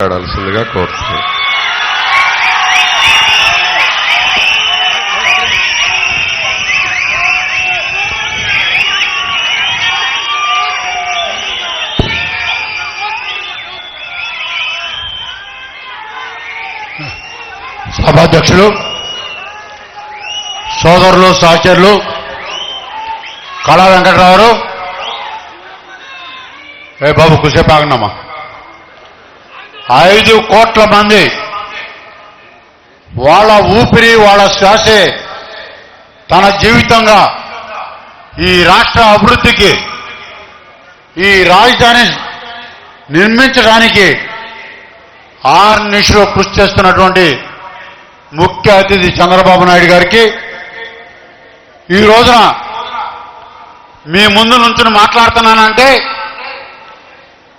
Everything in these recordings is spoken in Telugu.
మాట్లాడాల్సిందిగా కోరుతున్నాను. సభాధ్యక్షులు, సోదరులు, సహచరులు, కళా వెంకటరావు, ఏ బాబు కుసేపు ఆగనమ్మా. 5 కోట్ల మంది వాళ్ళ ఊపిరి, వాళ్ళ శ్వాసే తన జీవితంగా ఈ రాష్ట్ర అభివృద్ధికి, ఈ రాజధాని నిర్మించడానికి ఆర్నిశలో కృషి చేస్తున్నటువంటి ముఖ్య అతిథి చంద్రబాబు నాయుడు గారికి ఈ రోజున మీ ముందు నుంచి మాట్లాడుతున్నానంటే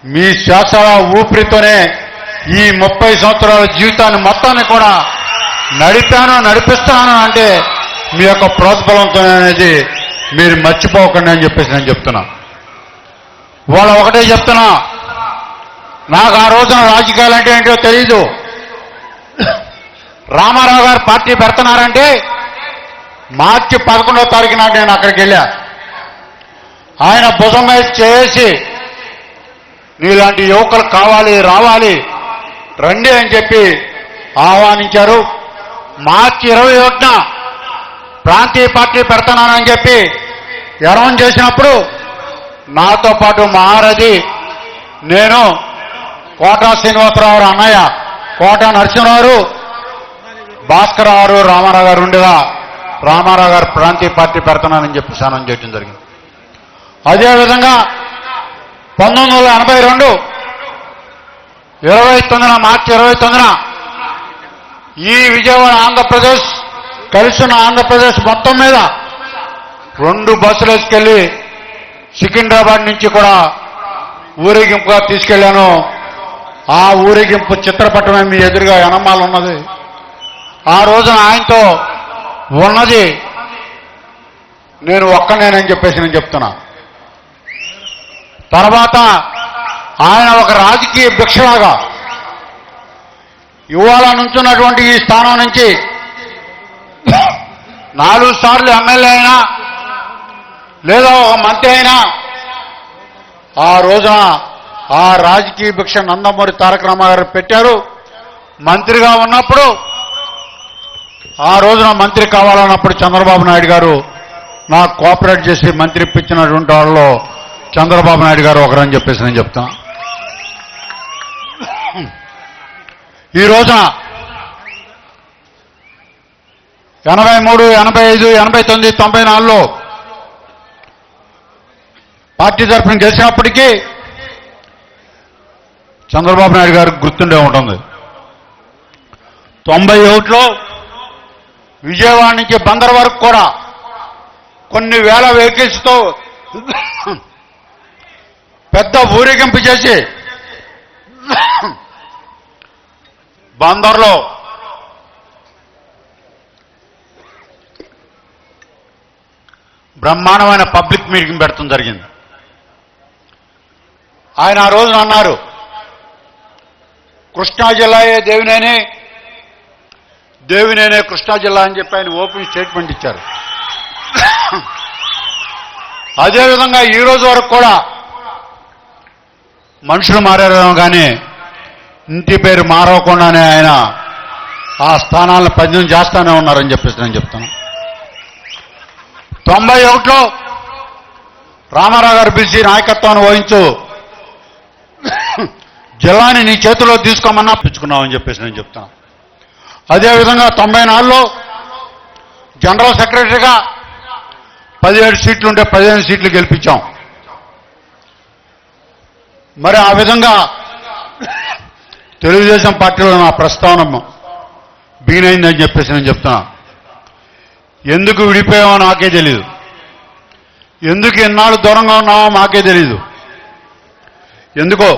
మీ శ్వాసల ఊపిరితోనే ఈ 30 సంవత్సరాల జీవితాన్ని మొత్తాన్ని కూడా నడిపిస్తాను అంటే మీ యొక్క ప్రోత్బలంతోనే అనేది మీరు మర్చిపోకండి అని చెప్పేసి నేను చెప్తున్నా. వాళ్ళు ఒకటే చెప్తున్నా, నాకు ఆ రోజున రాజకీయాలు అంటే ఏంటో తెలీదు. రామారావు గారు పార్టీ పెడుతున్నారంటే మార్చి 11వ తారీఖు నాడు నేను అక్కడికి వెళ్ళా. ఆయన భుజం మీద చేసి నీలాంటి యువకులు కావాలి, రావాలి, రండి అని చెప్పి ఆహ్వానించారు. మార్చి 21న ప్రాంతీయ పార్టీ పెడుతున్నానని చెప్పి అనౌన్స్ చేసినప్పుడు నాతో పాటు మహారథి, నేను, కోటా శ్రీనివాసరావు అన్నయ్య, కోటా నరసింహరావు, భాస్కర్ గారు, రామారావు గారు ఉండేలా రామారావు గారు ప్రాంతీయ పార్టీ పెడుతున్నానని చెప్పి అనౌన్స్ చేయడం జరిగింది. అదేవిధంగా 1982 మార్చి 29న ఈ విజయవాడ ఆంధ్రప్రదేశ్ కలిసిన ఆంధ్రప్రదేశ్ మొత్తం మీద 2 బస్సులు వేసుకెళ్లి సికింద్రాబాద్ నుంచి కూడా ఊరేగింపుగా తీసుకెళ్లాను. ఆ ఊరేగింపు చిత్రపటమే మీ ఎదురుగా ఎనమాలు ఉన్నది. ఆ రోజున ఆయనతో ఉన్నది నేను ఒక్కనేనని చెప్పేసి నేను చెప్తున్నా. తర్వాత ఆయన ఒక రాజకీయ భిక్షలాగా ఇవాళ నుంచున్నటువంటి ఈ స్థానం నుంచి 4 సార్లు ఎమ్మెల్యే అయినా లేదా ఒక మంత్రి అయినా ఆ రోజున ఆ రాజకీయ భిక్ష నందమూరి తారక రామారావు గారు పెట్టారు. మంత్రిగా ఉన్నప్పుడు ఆ రోజున మంత్రి కావాలన్నప్పుడు చంద్రబాబు నాయుడు గారు నాకు కోఆపరేట్ చేసి మంత్రి ఇప్పించినటువంటి వాళ్ళలో చంద్రబాబు నాయుడు గారు ఒకరని చెప్పేసి నేను చెప్తాను. ఈ రోజున 83, 85, 89, 94లో పార్టీ తరఫున గెలిచినప్పటికీ చంద్రబాబు నాయుడు గారికి గుర్తుండే ఉంటుంది. 91లో విజయవాడ నుంచి బందర్ వరకు కూడా కొన్ని వేల వెహికల్స్తో పెద్ద ఊరేగింపు చేసి బందర్లో బ్రహ్మాండమైన పబ్లిక్ మీటింగ్ పెడతాం జరిగింది. ఆయన ఆ రోజున అన్నారు, కృష్ణా జిల్లాయే దేవినేనే కృష్ణా జిల్లా అని చెప్పి ఆయన ఓపెన్ స్టేట్మెంట్ ఇచ్చారు. అదేవిధంగా ఈ రోజు వరకు కూడా మనుషులు మారారేమో కానీ ఇంటి పేరు మారవకుండానే ఆయన ఆ స్థానాలను పద్యం చేస్తానే ఉన్నారని చెప్పేసి నేను చెప్తాను. 91లో రామారావు గారు పిలిచి నాయకత్వాన్ని వహించు, జిల్లాని నీ చేతిలో తీసుకోమన్నా పిచ్చుకున్నామని చెప్పేసి నేను చెప్తాను. అదేవిధంగా 94లో జనరల్ సెక్రటరీగా 17 సీట్లుంటే 15 సీట్లు గెలిపించాం. మరి ఆ విధంగా తెలుగుదేశం పార్టీలో నా ప్రస్థానం బిగినైందని చెప్పేసి నేను చెప్తున్నా. ఎందుకు విడిపోయామో నాకే తెలీదు, ఎందుకు ఎన్నాళ్ళు దూరంగా ఉన్నామో మాకే తెలీదు. ఎందుకో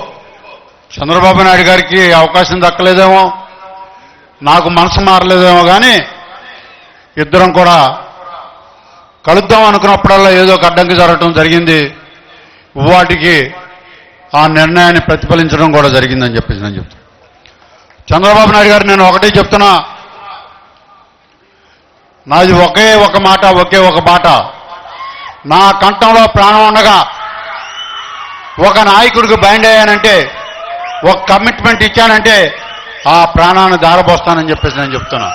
చంద్రబాబు నాయుడు గారికి అవకాశం దక్కలేదేమో, నాకు మనసు మారలేదేమో, కానీ ఇద్దరం కూడా కలుద్దాం అనుకున్నప్పుడల్లా ఏదో ఒక అడ్డంకి జరగటం జరిగింది. వాటికి ఆ నిర్ణయాన్ని ప్రతిఫలించడం కూడా జరిగిందని చెప్పేసి నేను చెప్తాను. చంద్రబాబు నాయుడు గారు నేను ఒకటే చెప్తున్నా, నాది ఒకే ఒక మాట, ఒకే ఒక బాట. నా కంఠంలో ప్రాణం ఉండగా ఒక నాయకుడికి బైండ్ అయ్యానంటే, ఒక కమిట్మెంట్ ఇచ్చానంటే ఆ ప్రాణాన్ని దారపోస్తానని చెప్పేసి నేను చెప్తున్నా.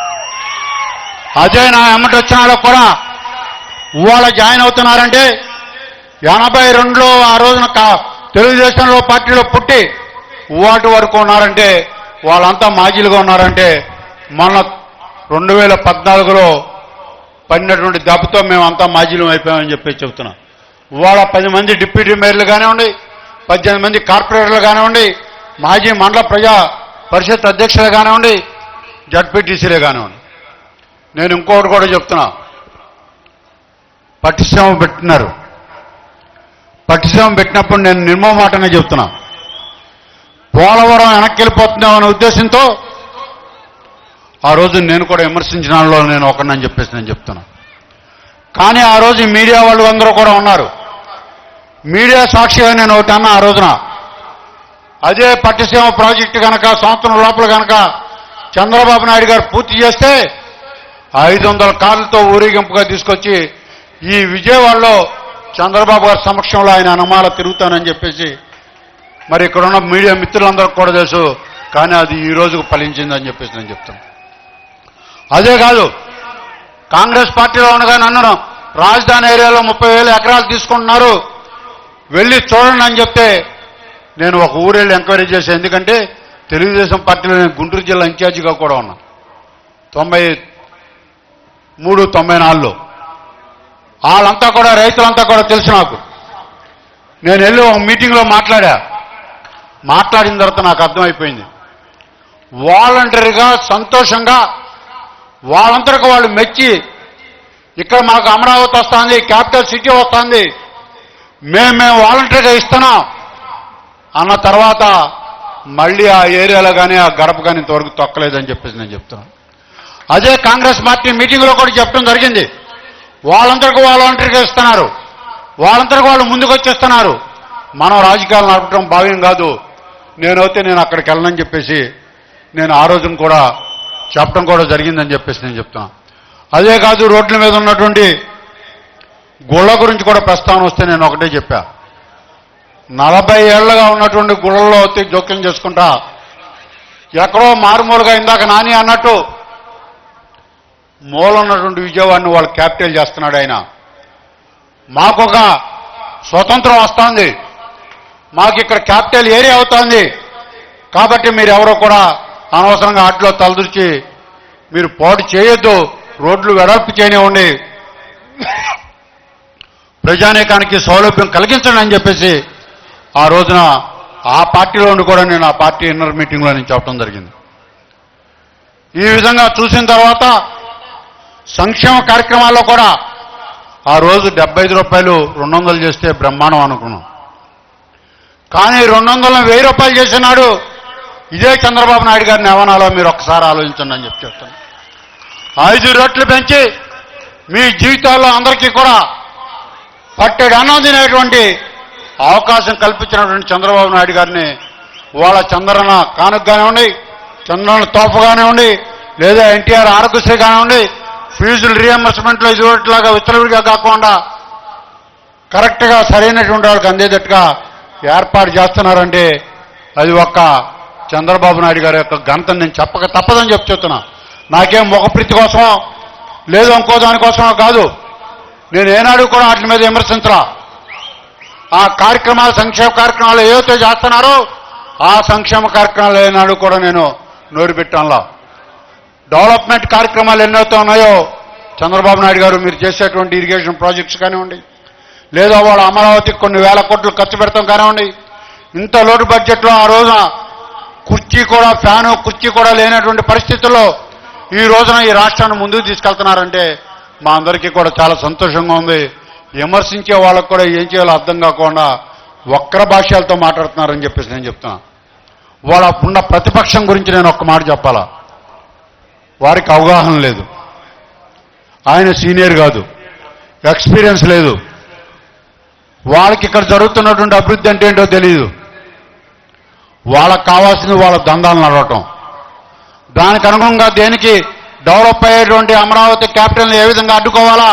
అదే నా ఎమ్మటి వచ్చిన వాళ్ళకు కూడా ఇవాళ జాయిన్ అవుతున్నారంటే 82లో ఆ రోజున తెలుగుదేశంలో పార్టీలో పుట్టి వాటి వరకు ఉన్నారంటే వాళ్ళంతా మాజీలుగా ఉన్నారంటే మన 2014లో పడినటువంటి దెబ్బతో మేమంతా మాజీలం అయిపోయామని చెప్పేసి చెప్తున్నాం. ఇవాళ 10 మంది డిప్యూటీ మేయర్లు కానివ్వండి, 18 మంది కార్పొరేటర్లు కానివ్వండి, మాజీ మండల ప్రజా పరిషత్ అధ్యక్షులు కానివ్వండి, జడ్పీటీసీలే కానివ్వండి. నేను ఇంకొకటి కూడా చెప్తున్నా, పట్టిసీమ పెట్టినారు. పట్టిసీమ పెట్టినప్పుడు నేను నిర్మమాటనే చెప్తున్నా, పోలవరం వెనక్కి వెళ్ళిపోతున్నామనే ఉద్దేశంతో ఆ రోజు నేను కూడా విమర్శించిన వాళ్ళలో నేను ఒకరిని చెప్పేసి నేను చెప్తున్నా. కానీ ఆ రోజు మీడియా వాళ్ళు అందరూ కూడా ఉన్నారు. మీడియా సాక్షిగా నేను ఒకటి అన్నా ఆ రోజున, అదే పట్టిసీమ ప్రాజెక్టు కనుక సంవత్సరం లోపల కనుక చంద్రబాబు నాయుడు గారు పూర్తి చేస్తే 500 కార్లతో ఊరేగింపుగా తీసుకొచ్చి ఈ విజయవాడలో చంద్రబాబు గారి సమక్షంలో ఆయన అనుమాల తిరుగుతానని చెప్పేసి మరి ఇక్కడున్న మీడియా మిత్రులందరికీ కూడా తెలుసు. కానీ అది ఈ రోజుకు ఫలించిందని చెప్పేసి నేను చెప్తాను. అదే కాదు, కాంగ్రెస్ పార్టీలో ఉండగా నన్ను రాజధాని ఏరియాలో 30,000 ఎకరాలు తీసుకుంటున్నారు, వెళ్ళి చూడండి అని చెప్తే నేను ఒక ఊరెళ్ళి ఎంక్వైరీ చేశాను. ఎందుకంటే తెలుగుదేశం పార్టీలో నేను గుంటూరు జిల్లా ఇన్ఛార్జిగా కూడా ఉన్నా 93, 94లో. వాళ్ళంతా కూడా రైతులంతా కూడా తెలుసు నాకు. నేను వెళ్ళి ఒక మీటింగ్లో మాట్లాడిన తర్వాత నాకు అర్థమైపోయింది, వాలంటరీగా సంతోషంగా వాళ్ళందరికీ వాళ్ళు మెచ్చి ఇక్కడ మాకు అమరావతి వస్తుంది, క్యాపిటల్ సిటీ వస్తుంది, మేము వాలంటరీగా ఇస్తున్నాం అన్న తర్వాత మళ్ళీ ఆ ఏరియాలో కానీ ఆ గడప కానీ ఇంతవరకు తొక్కలేదని చెప్పేసి నేను చెప్తున్నాను. అదే కాంగ్రెస్ పార్టీ మీటింగ్లో కూడా చెప్పడం జరిగింది, వాళ్ళందరికీ వాలంటరీగా ఇస్తున్నారు, వాళ్ళందరికీ వాళ్ళు ముందుకు వచ్చేస్తున్నారు, మనం రాజకీయాలు నడపడం భావ్యం కాదు, నేనైతే నేను అక్కడికి వెళ్ళనని చెప్పేసి నేను ఆ రోజున కూడా చెప్పడం కూడా జరిగిందని చెప్పేసి నేను చెప్తున్నాను. అదే కాదు, రోడ్ల మీద ఉన్నటువంటి గుళ్ళ గురించి కూడా ప్రస్తావన వస్తే నేను ఒకటే చెప్పా, 40 ఏళ్లుగా ఉన్నటువంటి గుళ్ళల్లో వచ్చి జోక్యం చేసుకుంటా ఎక్కడో మారుమూలుగా ఇందాక నాని అన్నట్టు మూల ఉన్నటువంటి విజయవాడని వాళ్ళు క్యాపిటల్ చేస్తున్నాడు ఆయన. మాకొక స్వతంత్రం వస్తుంది, మాకు ఇక్కడ క్యాపిటల్ ఏరియా అవుతుంది, కాబట్టి మీరు ఎవరో కూడా అనవసరంగా ఆటలో తలదూర్చి మీరు పోటీ చేయొద్దు, రోడ్లు వెడల్పు చేయనివ్వండి, ప్రజానీకానికి సౌలభ్యం కలిగించండి అని చెప్పేసి ఆ రోజున ఆ పార్టీలో ఉండి కూడా నేను ఆ పార్టీ ఇన్నర్ మీటింగ్లో నేను చెప్పడం జరిగింది. ఈ విధంగా చూసిన తర్వాత సంక్షేమ కార్యక్రమాల్లో కూడా ఆ రోజు 75 రూపాయలు 200 చేస్తే బ్రహ్మాండం అనుకున్నాం. కానీ 200ని 1000 రూపాయలు చేసినాడు ఇదే చంద్రబాబు నాయుడు గారిని ఏమనాలో మీరు ఒక్కసారి ఆలోచించండి అని చెప్తాను. 5 రెట్లు పెంచి మీ జీవితాల్లో అందరికీ కూడా పట్టెడు అన్నం తినేటువంటి అవకాశం కల్పించినటువంటి చంద్రబాబు నాయుడు గారిని వాళ్ళ చంద్రన్న కానుక కానివ్వండి, చంద్రన్న తోప కానివ్వండి, లేదా ఎన్టీఆర్ ఆరోగ్యశ్రీ కానివ్వండి, ఫీజులు రీఎంబర్స్మెంట్లో ఇదిలాగా విచ్చలవిడిగా కాకుండా కరెక్ట్గా సరైనటువంటి వాళ్ళకి అందేటట్టుగా ఏర్పాటు చేస్తున్నారంటే అది ఒక్క చంద్రబాబు నాయుడు గారి యొక్క ఘనతను నేను చెప్పక తప్పదని చెప్తున్నా. నాకేం ముఖప్రీతి కోసమో లేదు ఇంకో దానికోసమో కాదు, నేను ఏనాడు కూడా వాటి మీద విమర్శించరా. ఆ కార్యక్రమాలు సంక్షేమ కార్యక్రమాలు ఏవైతే చేస్తున్నారో ఆ సంక్షేమ కార్యక్రమాలు ఏనాడు కూడా నేను నోరు పెట్టానులా. డెవలప్మెంట్ కార్యక్రమాలు ఎన్నైతే ఉన్నాయో చంద్రబాబు నాయుడు గారు మీరు చేసేటువంటి ఇరిగేషన్ ప్రాజెక్ట్స్ కానివ్వండి, లేదా వాళ్ళ అమరావతికి కొన్ని వేల కోట్లు ఖర్చు పెడతాం కానివ్వండి, ఇంత లోటు బడ్జెట్లో ఆ రోజున కుర్చీ కూడా లేనటువంటి పరిస్థితుల్లో ఈ రోజున ఈ రాష్ట్రాన్ని ముందుకు తీసుకెళ్తున్నారంటే మా అందరికీ కూడా చాలా సంతోషంగా ఉంది. విమర్శించే వాళ్ళకు కూడా ఏం చేయాలో అర్థం కాకుండా వక్ర భాష్యాలతో మాట్లాడుతున్నారని చెప్పేసి నేను చెప్తున్నా. వాళ్ళ ఉన్న ప్రతిపక్షం గురించి నేను ఒక్క మాట చెప్పాలా, వారికి అవగాహన లేదు, ఆయన సీనియర్ కాదు, ఎక్స్పీరియన్స్ లేదు, వాళ్ళకి ఇక్కడ జరుగుతున్నటువంటి అభివృద్ధి అంటే ఏంటో తెలియదు. వాళ్ళకు కావాల్సింది వాళ్ళ దందాలు నడవటం, దానికి అనుగుణంగా దేనికి డెవలప్ అయ్యేటువంటి అమరావతి క్యాపిటల్ని ఏ విధంగా అడ్డుకోవాలా,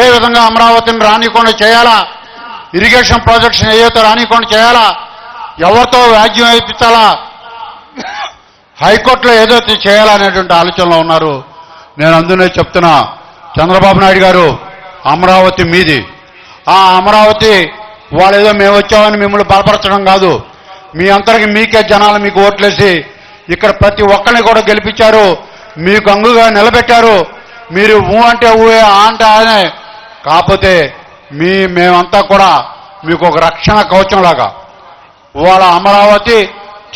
ఏ విధంగా అమరావతిని రానికుండా చేయాలా, ఇరిగేషన్ ప్రాజెక్ట్స్ ఏదైతే రానికుండా చేయాలా, ఎవరితో వ్యాజ్యం వేయించాలా, హైకోర్టులో ఏదైతే చేయాలా అనేటువంటి ఆలోచనలో ఉన్నారు. నేను అందునే చెప్తున్నా, చంద్రబాబు నాయుడు గారు అమరావతి మీది. ఆ అమరావతి వాళ్ళేదో మేము వచ్చామని మిమ్మల్ని బలపరచడం కాదు, మీ అంతరికి మీకే జనాలు మీకు ఓట్లేసి ఇక్కడ ప్రతి ఒక్కరిని కూడా గెలిపించారు, మీకు అంగుగా నిలబెట్టారు. మీరు ఊ అంటే ఊఏ, ఆ అంటే ఆనే. కాకపోతే మేమంతా కూడా మీకు ఒక రక్షణ కవచంలాగా, వాళ్ళ అమరావతి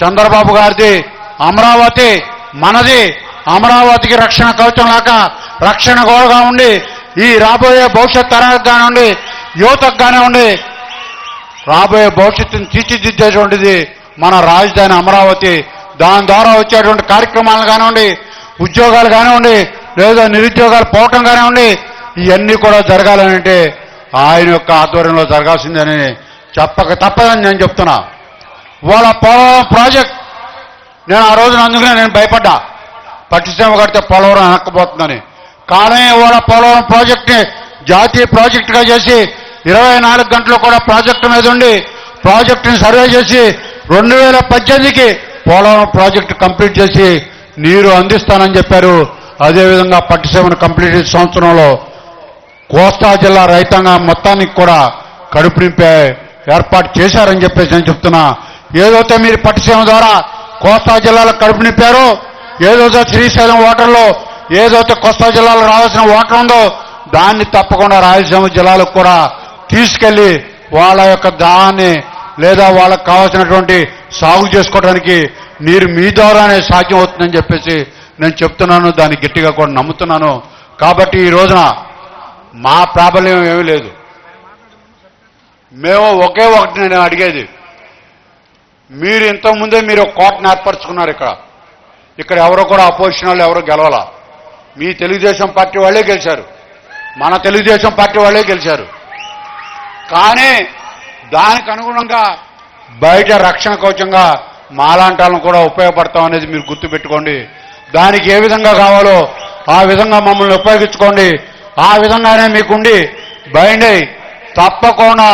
చంద్రబాబు గారిది, అమరావతి మనది, అమరావతికి రక్షణ కవచంలాగా రక్షణ గోడగా ఉండి ఈ రాబోయే భవిష్యత్ తరాలకు కానివ్వండి, యువతకు కానివ్వండి, రాబోయే భవిష్యత్తును తీర్చిదిద్దేటువంటిది మన రాజధాని అమరావతి. దాని ద్వారా వచ్చేటువంటి కార్యక్రమాలు కానివ్వండి, ఉద్యోగాలు కానివ్వండి, లేదా నిరుద్యోగాలు పోవటం కానివ్వండి, ఇవన్నీ కూడా జరగాలంటే ఆయన యొక్క ఆధ్వర్యంలో జరగాల్సిందని చెప్పక తప్పదని నేను చెప్తున్నా. వాళ్ళ పోలవరం ప్రాజెక్ట్ నేను ఆ రోజున అందుకనే నేను భయపడ్డా, పట్టిసీమ కడితే పోలవరం వెనక్కపోతుందని. కానీ వాళ్ళ పోలవరం ప్రాజెక్ట్ని జాతీయ ప్రాజెక్టుగా చేసి 24 గంటలు కూడా ప్రాజెక్టు మీద ఉండి ప్రాజెక్టుని సర్వే చేసి 2018కి పోలవరం ప్రాజెక్టు కంప్లీట్ చేసి నీరు అందిస్తానని చెప్పారు. అదేవిధంగా పట్టిసీమను కంప్లీట్ సంవత్సరంలో కోస్తా జిల్లా రైతాంగం మొత్తానికి కూడా కడుపు నింపే ఏర్పాటు చేశారని చెప్పేసి నేను చెప్తున్నా. ఏదైతే మీరు పట్టిసీమ ద్వారా కోస్తా జిల్లాలో కడుపు నింపారో, ఏదైతే శ్రీశైలం వాటర్లో ఏదైతే కోస్తా జిల్లాలో రావాల్సిన వాటర్ ఉందో దాన్ని తప్పకుండా రాయలసీమ జిల్లాలకు కూడా తీసుకెళ్లి వాళ్ళ యొక్క దాన్ని లేదా వాళ్ళకు కావాల్సినటువంటి సాగు చేసుకోవడానికి నీరు మీ ద్వారానే సాధ్యం అవుతుందని చెప్పేసి నేను చెప్తున్నాను, దాన్ని గట్టిగా కూడా నమ్ముతున్నాను. కాబట్టి ఈ రోజున మా ప్రాబల్యం ఏమీ లేదు. మేము ఒకే ఒకటి నేను అడిగేది, మీరు ఇంతకుముందే మీరు ఒక కోటను ఏర్పరచుకున్నారు. ఇక్కడ ఎవరో కూడా అపోజిషన్ వాళ్ళు ఎవరో గెలవాల. మీ తెలుగుదేశం పార్టీ వాళ్ళే గెలిచారు, మన తెలుగుదేశం పార్టీ వాళ్ళే గెలిచారు. కానీ దానికి అనుగుణంగా బయట రక్షణ కవచంగా మాలాంటాలను కూడా ఉపయోగపడతాం అనేది మీరు గుర్తుపెట్టుకోండి. దానికి ఏ విధంగా కావాలో ఆ విధంగా మమ్మల్ని ఉపయోగించుకోండి. ఆ విధంగానే మీకుండి బైండ్ అయి తప్పకుండా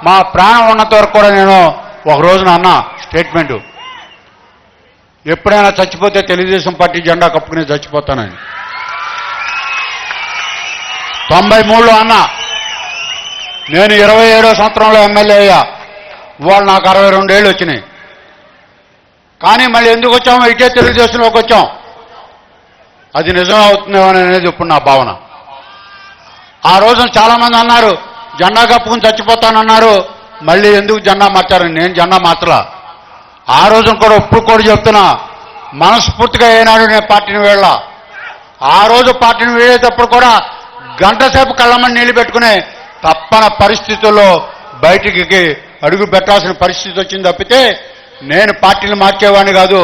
మా ప్రాణం ఉన్నంత వరకు కూడా నేను ఒక రోజున అన్నా స్టేట్మెంటు, ఎప్పుడైనా చచ్చిపోతే తెలుగుదేశం పార్టీ జెండా కప్పుకుని చచ్చిపోతానని 93లో అన్నా. నేను 27వ సంవత్సరంలో ఎమ్మెల్యే అయ్యా, వాళ్ళు నాకు 62 ఏళ్ళు వచ్చినాయి. కానీ మళ్ళీ ఎందుకు వచ్చామో ఇటే తెలుగుదేశంలోకి వచ్చాం. అది నిజం అవుతుందేమో అనేది ఇప్పుడు నా భావన. ఆ రోజున చాలా మంది అన్నారు జెండా కప్పుకుని చచ్చిపోతానన్నారు, మళ్ళీ ఎందుకు జెండా మార్చారని. నేను జెండా మార్చలా. ఆ రోజున కూడా ఇప్పుడు కూడా చెప్తున్నా, మనస్ఫూర్తిగా ఏనాడు నేను పార్టీని వీళ్ళ. ఆ రోజు పార్టీని వీడేటప్పుడు కూడా గంట సేపు కళ్ళమని నీళ్లు పెట్టుకునే తప్పన పరిస్థితుల్లో బయటికి అడుగు పెట్టాల్సిన పరిస్థితి వచ్చింది తప్పితే నేను పార్టీని మార్చేవాడిని కాదు,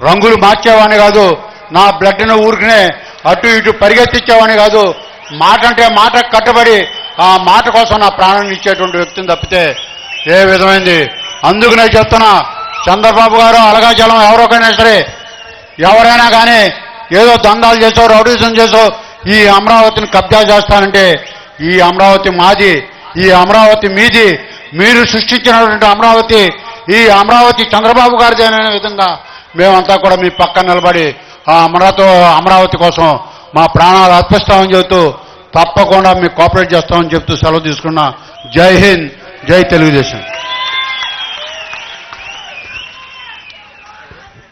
రంగులు మార్చేవాడిని కాదు, నా బ్లడ్ను ఊరికనే అటు ఇటు పరిగెత్తించేవాడిని కాదు. మాట అంటే మాట కట్టబడి ఆ మాట కోసం నా ప్రాణాన్ని ఇచ్చేటువంటి వ్యక్తిని తప్పితే ఏ విధమైంది. అందుకనే చెప్తున్నా, చంద్రబాబు గారు అలగా జలం ఎవరికైనా సరే ఎవరైనా కానీ ఏదో దందాలు చేసో రౌడీజం చేసో ఈ అమరావతిని కబ్జా చేస్తానంటే ఈ అమరావతి మాది, ఈ అమరావతి మీది, మీరు సృష్టించినటువంటి అమరావతి, ఈ అమరావతి చంద్రబాబు గారిది అనే విధంగా మేమంతా కూడా మీ పక్కన నిలబడి ఆ అమరావతి కోసం మా ప్రాణాలు అర్పిస్తామని చెబుతూ తప్పకుండా మీకు కోఆపరేట్ చేస్తామని చెప్తూ సెలవు తీసుకున్నా. జై హింద్, జై తెలుగుదేశం.